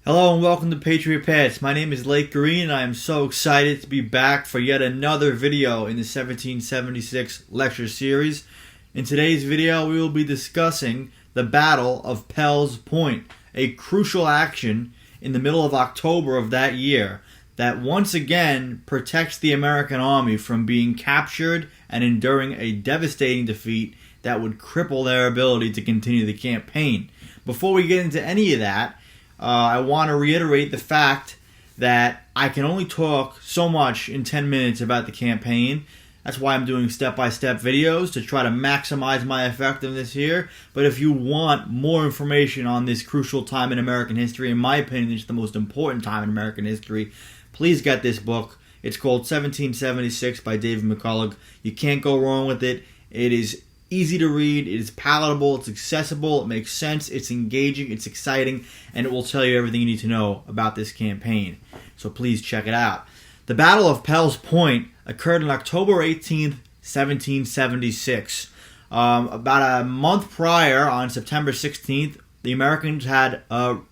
Hello and welcome to Patriot Paths. My name is Lake Green and I am so excited to be back for yet another video in the 1776 lecture series. In today's video we will be discussing the Battle of Pells Point, a crucial action in the middle of October of that year that once again protects the American army from being captured and enduring a devastating defeat that would cripple their ability to continue the campaign. Before we get into any of that, I want to reiterate the fact that I can only talk so much in 10 minutes about the campaign. That's why I'm doing step-by-step videos to try to maximize my effectiveness here. But if you want more information on this crucial time in American history, in my opinion, it's the most important time in American history, please get this book. It's called 1776 by David McCullough. You can't go wrong with it. It is easy to read, it is palatable, it's accessible, it makes sense, it's engaging, it's exciting, and it will tell you everything you need to know about this campaign. So please check it out. The Battle of Pells Point occurred on October 18th, 1776. About a month prior, on September 16th, the Americans had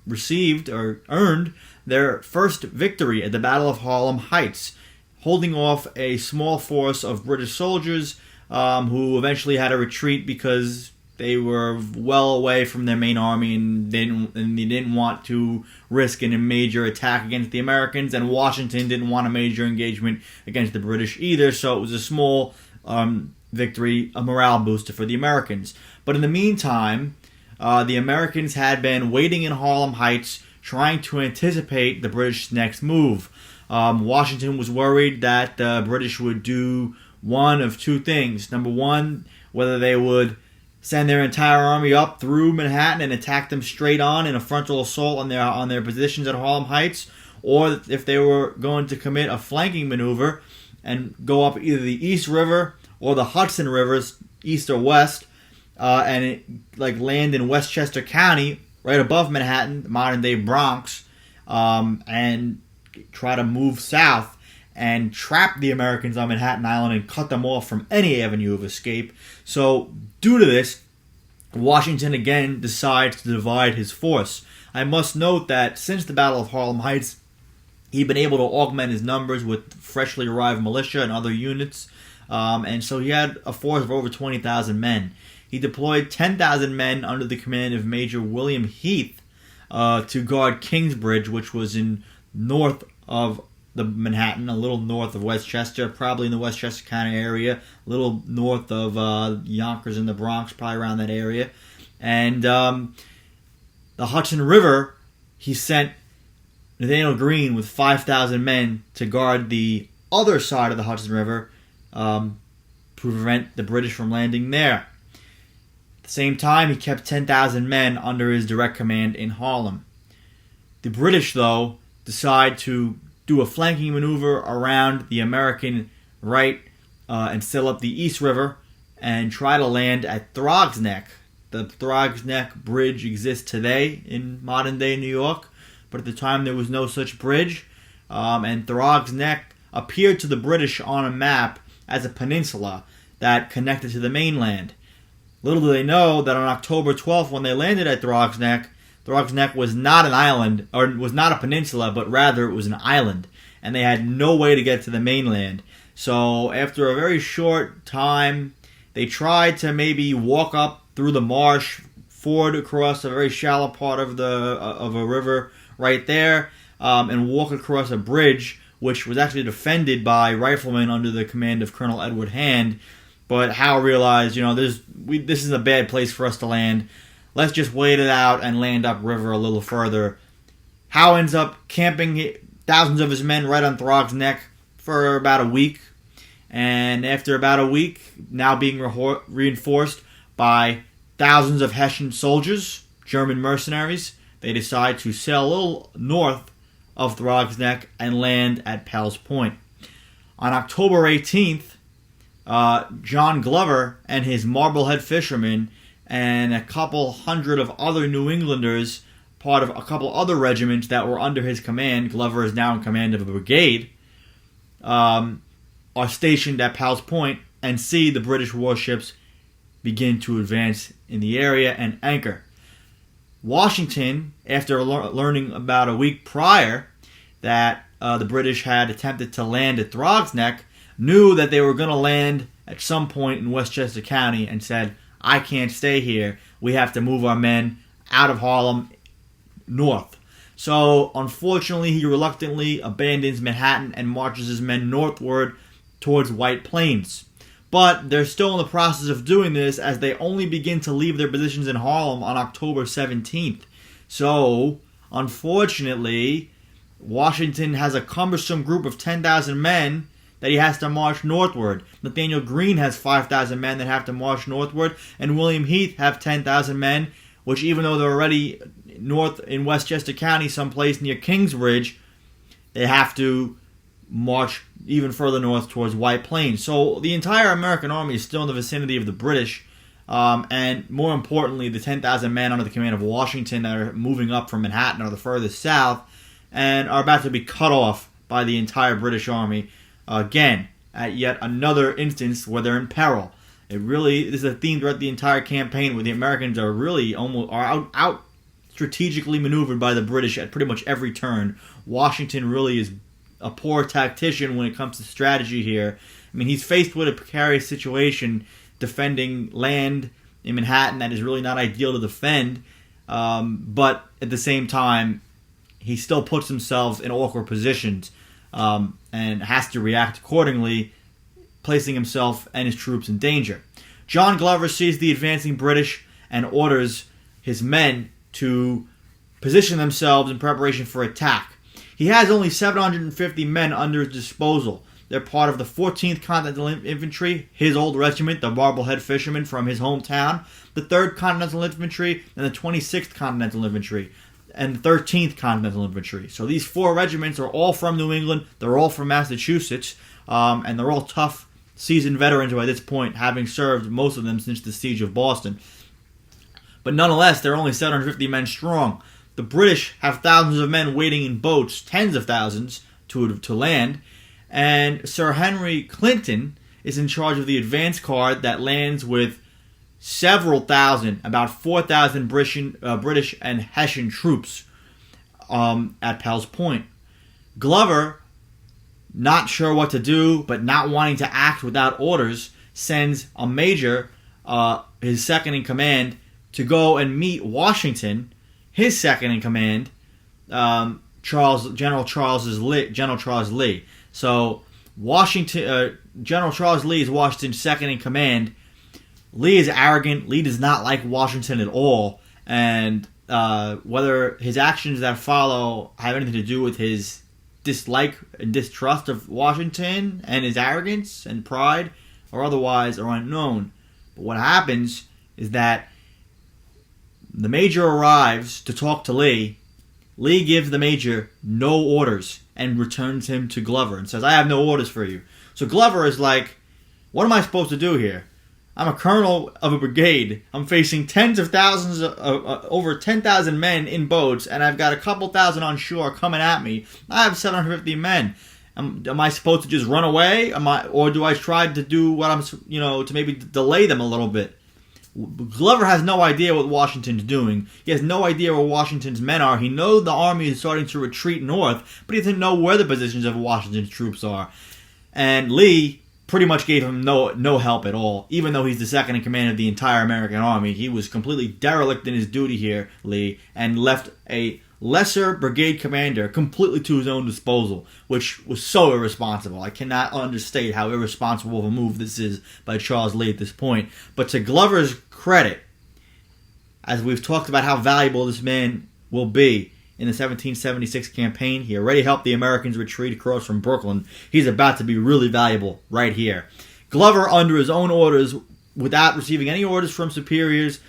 received or earned their first victory at the Battle of Harlem Heights, holding off a small force of British soldiers who eventually had to retreat because they were well away from their main army and they didn't want to risk a major attack against the Americans, and Washington didn't want a major engagement against the British either, so it was a small victory, a morale booster for the Americans. But in the meantime, the Americans had been waiting in Harlem Heights trying to anticipate the British next move. Washington was worried that the British would do one of two things. Number one, whether they would send their entire army up through Manhattan and attack them straight on in a frontal assault on their positions at Harlem Heights, or if they were going to commit a flanking maneuver and go up either the East River or the Hudson Rivers, east or west, and land in Westchester County, right above Manhattan, the modern-day Bronx, and try to move south and trap the Americans on Manhattan Island and cut them off from any avenue of escape. So, due to this, Washington again decides to divide his force. I must note that since the Battle of Harlem Heights, he'd been able to augment his numbers with freshly arrived militia and other units, and so he had a force of over 20,000 men. He deployed 10,000 men under the command of Major William Heath to guard Kingsbridge, which was in north of the Manhattan, a little north of Westchester, probably in the Westchester County area, a little north of Yonkers in the Bronx, probably around that area. And the Hudson River, he sent Nathaniel Greene with 5,000 men to guard the other side of the Hudson River to prevent the British from landing there. At the same time, he kept 10,000 men under his direct command in Harlem. The British, though, decide to do a flanking maneuver around the American right and sail up the East River and try to land at Throgs Neck. The Throgs Neck Bridge exists today in modern-day New York, but at the time there was no such bridge, and Throgs Neck appeared to the British on a map as a peninsula that connected to the mainland. Little do they know that on October 12th, when they landed at Throgs Neck was not an island, or was not a peninsula, but rather it was an island, and they had no way to get to the mainland. So after a very short time, they tried to maybe walk up through the marsh, ford across a very shallow part of a river right there, and walk across a bridge, which was actually defended by riflemen under the command of Colonel Edward Hand. But Howe realized, this is a bad place for us to land. Let's just wait it out and land upriver a little further. Howe ends up camping thousands of his men right on Throgs Neck for about a week. And after about a week, now being reinforced by thousands of Hessian soldiers, German mercenaries, they decide to sail a little north of Throgs Neck and land at Pells Point. On October 18th, John Glover and his Marblehead fishermen and a couple hundred of other New Englanders, part of a couple other regiments that were under his command — Glover is now in command of a brigade — are stationed at Pells Point and see the British warships begin to advance in the area and anchor. Washington, after learning about a week prior that the British had attempted to land at Throg's Neck, knew that they were going to land at some point in Westchester County and said, I can't stay here. We have to move our men out of Harlem north. So, unfortunately, he reluctantly abandons Manhattan and marches his men northward towards White Plains. But they're still in the process of doing this, as they only begin to leave their positions in Harlem on October 17th. So, unfortunately, Washington has a cumbersome group of 10,000 men that he has to march northward. Nathaniel Greene has 5,000 men that have to march northward, and William Heath have 10,000 men, which, even though they're already north in Westchester County, someplace near Kingsbridge, they have to march even further north towards White Plains. So the entire American army is still in the vicinity of the British, and more importantly, the 10,000 men under the command of Washington that are moving up from Manhattan are the furthest south and are about to be cut off by the entire British army, again, at yet another instance where they're in peril. This is a theme throughout the entire campaign, where the Americans are really out strategically maneuvered by the British at pretty much every turn. Washington really is a poor tactician when it comes to strategy here. I mean, he's faced with a precarious situation defending land in Manhattan that is really not ideal to defend, but at the same time, he still puts himself in awkward positions and has to react accordingly, placing himself and his troops in danger. John Glover sees the advancing British and orders his men to position themselves in preparation for attack. He has only 750 men under his disposal. They're part of the 14th Continental Infantry, his old regiment, the Marblehead Fishermen from his hometown, the 3rd Continental Infantry, and the 26th Continental Infantry, and the 13th Continental Infantry. So these 4 regiments are all from New England, they're all from Massachusetts, and they're all tough, seasoned veterans by this point, having served, most of them, since the Siege of Boston. But nonetheless, they're only 750 men strong. The British have thousands of men waiting in boats, tens of thousands, to land. And Sir Henry Clinton is in charge of the advance guard that lands with several thousand, about 4,000 British and Hessian troops at Pells Point. Glover, not sure what to do, but not wanting to act without orders, sends a major, his second in command, to go and meet Washington, his second in command, General Charles Lee. So General Charles Lee is Washington's second in command. Lee is arrogant. Lee does not like Washington at all, and whether his actions that follow have anything to do with his dislike and distrust of Washington and his arrogance and pride or otherwise are unknown. But what happens is that the major arrives to talk to Lee. Lee gives the major no orders and returns him to Glover and says, I have no orders for you. So Glover is like, what am I supposed to do here? I'm a colonel of a brigade. I'm facing tens of thousands, over 10,000 men in boats, and I've got a couple thousand on shore coming at me. I have 750 men. Am I supposed to just run away? Or do I try to do what to maybe delay them a little bit? Glover has no idea what Washington's doing. He has no idea where Washington's men are. He knows the army is starting to retreat north, but he doesn't know where the positions of Washington's troops are. And Lee pretty much gave him no help at all. Even though he's the second in command of the entire American army, he was completely derelict in his duty here, Lee, and left a lesser brigade commander completely to his own disposal, which was so irresponsible. I cannot understate how irresponsible of a move this is by Charles Lee at this point. But to Glover's credit, as we've talked about how valuable this man will be in the 1776 campaign, he already helped the Americans retreat across from Brooklyn. He's about to be really valuable right here. Glover, under his own orders, without receiving any orders from superiors,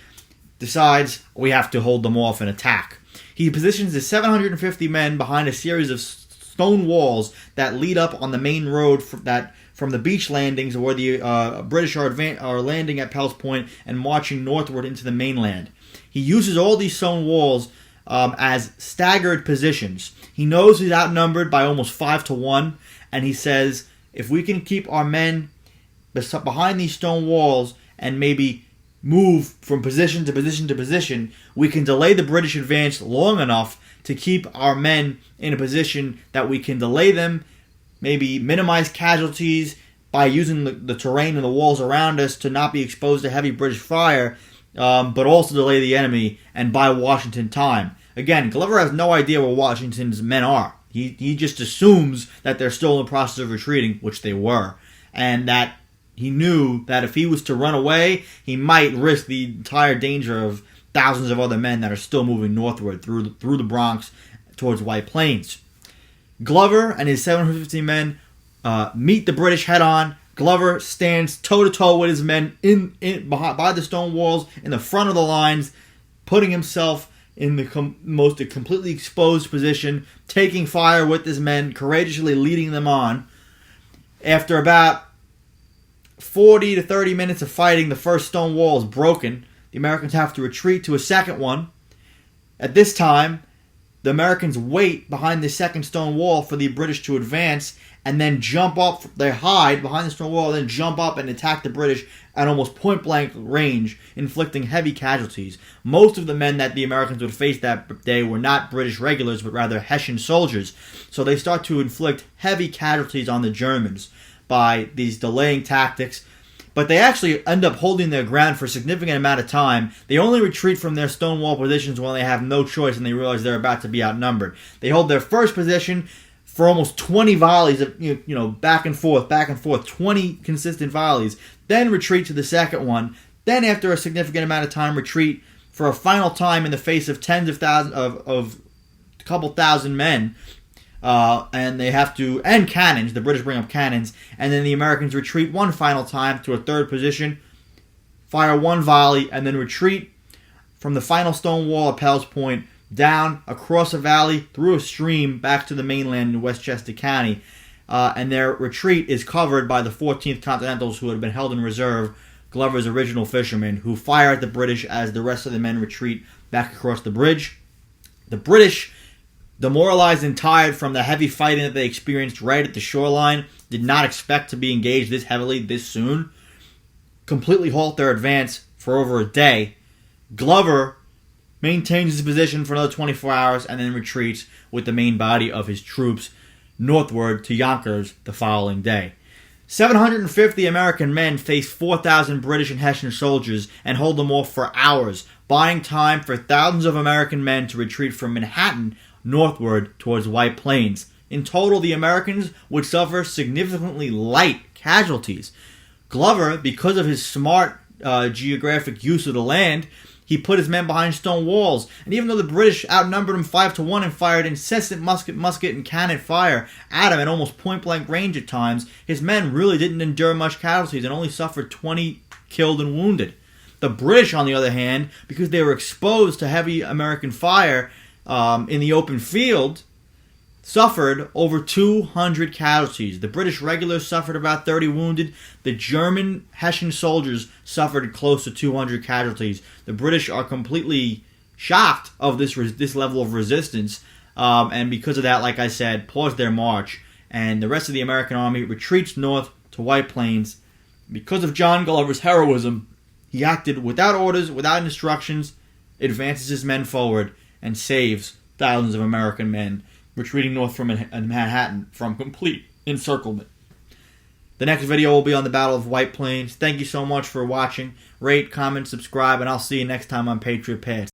decides we have to hold them off and attack. He positions his 750 men behind a series of stone walls that lead up on the main road from the beach landings where the British are landing at Pells Point and marching northward into the mainland. He uses all these stone walls as staggered positions. He knows he's outnumbered by almost 5-1, and he says, if we can keep our men behind these stone walls and maybe move from position to position to position, we can delay the British advance long enough to keep our men in a position that we can delay them, maybe minimize casualties by using the terrain and the walls around us to not be exposed to heavy British fire, but also delay the enemy and buy Washington time. Again, Glover has no idea where Washington's men are. He just assumes that they're still in the process of retreating, which they were, and that he knew that if he was to run away, he might risk the entire danger of thousands of other men that are still moving northward through the Bronx towards White Plains. Glover and his 750 men meet the British head-on. Glover stands toe-to-toe with his men by the stone walls in the front of the lines, putting himself in the most completely exposed position, taking fire with his men, courageously leading them on. After about 40 to 30 minutes of fighting, the first stone wall is broken. The Americans have to retreat to a second one. At this time, the Americans wait behind the second stone wall for the British to advance and then jump up. They hide behind the stone wall, then jump up and attack the British at almost point-blank range, inflicting heavy casualties. Most of the men that the Americans would face that day were not British regulars, but rather Hessian soldiers. So they start to inflict heavy casualties on the Germans by these delaying tactics. But they actually end up holding their ground for a significant amount of time. They only retreat from their stonewall positions when they have no choice and they realize they're about to be outnumbered. They hold their first position for almost 20 volleys of back and forth, 20 consistent volleys. Then retreat to the second one. Then after a significant amount of time, retreat for a final time in the face of tens of thousands of a couple thousand men. And they have to, and cannons, the British bring up cannons, and then the Americans retreat one final time to a third position, fire one volley, and then retreat from the final stone wall at Pells Point, down, across a valley, through a stream, back to the mainland in Westchester County, and their retreat is covered by the 14th Continentals, who had been held in reserve, Glover's original fishermen, who fire at the British as the rest of the men retreat back across the bridge. The British, demoralized and tired from the heavy fighting that they experienced right at the shoreline, did not expect to be engaged this heavily this soon, completely halt their advance for over a day. Glover maintains his position for another 24 hours and then retreats with the main body of his troops northward to Yonkers the following day. 750 American men face 4,000 British and Hessian soldiers and hold them off for hours, buying time for thousands of American men to retreat from Manhattan northward towards White Plains. In total, the Americans would suffer significantly light casualties. Glover, because of his smart geographic use of the land, he put his men behind stone walls, and even though the British outnumbered him 5-1 and fired incessant musket and cannon fire at him at almost point-blank range at times, his men really didn't endure much casualties and only suffered 20 killed and wounded. The British, on the other hand, because they were exposed to heavy American fire in the open field, suffered over 200 casualties. The British regulars suffered about 30 wounded. The German Hessian soldiers suffered close to 200 casualties. The British are completely shocked of this level of resistance, and because of that, like I said, paused their march, and the rest of the American army retreats north to White Plains. Because of John Glover's heroism, he acted without orders, without instructions, advances his men forward, and saves thousands of American men retreating north from Manhattan from complete encirclement. The next video will be on the Battle of White Plains. Thank you so much for watching. Rate, comment, subscribe, and I'll see you next time on Patriot Pass.